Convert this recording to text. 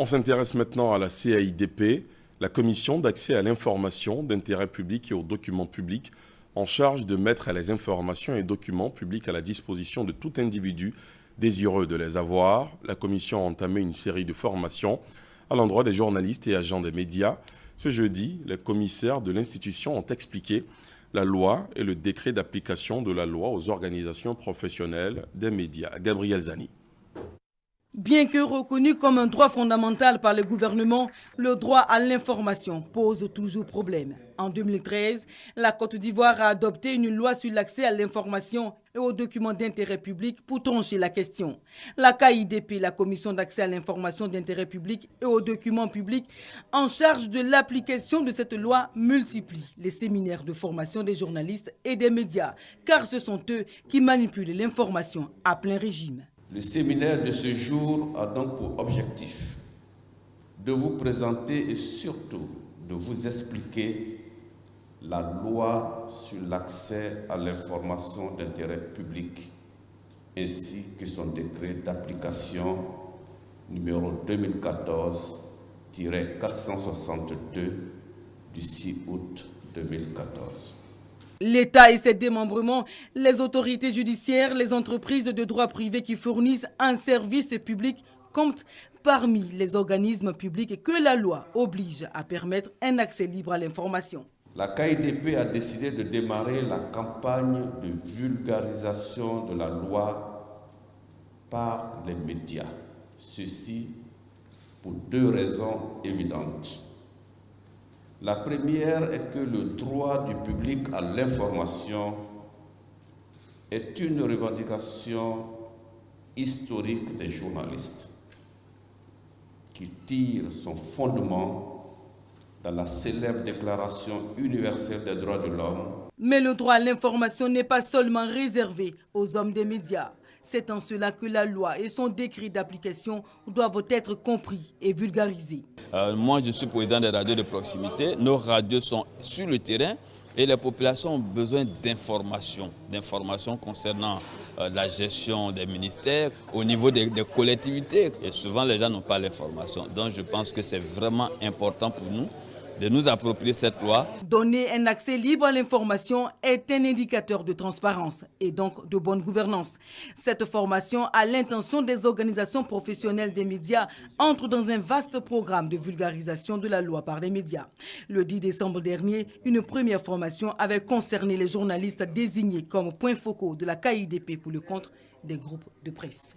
On s'intéresse maintenant à la CAIDP, la Commission d'accès à l'information d'intérêt public et aux documents publics, en charge de mettre les informations et documents publics à la disposition de tout individu désireux de les avoir. La Commission a entamé une série de formations à l'endroit des journalistes et agents des médias. Ce jeudi, les commissaires de l'institution ont expliqué la loi et le décret d'application de la loi aux organisations professionnelles des médias. Gabriel Zani. Bien que reconnu comme un droit fondamental par le gouvernement, le droit à l'information pose toujours problème. En 2013, la Côte d'Ivoire a adopté une loi sur l'accès à l'information et aux documents d'intérêt public pour trancher la question. La CAIDP, la Commission d'accès à l'information d'intérêt public et aux documents publics, en charge de l'application de cette loi, multiplie les séminaires de formation des journalistes et des médias, car ce sont eux qui manipulent l'information à plein régime. Le séminaire de ce jour a donc pour objectif de vous présenter et surtout de vous expliquer la loi sur l'accès à l'information d'intérêt public ainsi que son décret d'application numéro 2014-462 du 6 août 2014. L'État et ses démembrements, les autorités judiciaires, les entreprises de droit privé qui fournissent un service public comptent parmi les organismes publics que la loi oblige à permettre un accès libre à l'information. La CAIDP a décidé de démarrer la campagne de vulgarisation de la loi par les médias. Ceci pour deux raisons évidentes. La première est que le droit du public à l'information est une revendication historique des journalistes qui tire son fondement dans la célèbre Déclaration universelle des droits de l'homme. Mais le droit à l'information n'est pas seulement réservé aux hommes des médias. C'est en cela que la loi et son décret d'application doivent être compris et vulgarisés. Moi, je suis président des radios de proximité. Nos radios sont sur le terrain et les populations ont besoin d'informations concernant la gestion des ministères au niveau des collectivités. Et souvent, les gens n'ont pas l'information. Donc, je pense que c'est vraiment important pour nous de nous approprier cette loi. Donner un accès libre à l'information est un indicateur de transparence et donc de bonne gouvernance. Cette formation, à l'intention des organisations professionnelles des médias, entre dans un vaste programme de vulgarisation de la loi par les médias. Le 10 décembre dernier, une première formation avait concerné les journalistes désignés comme points focaux de la CAIDP pour le compte des groupes de presse.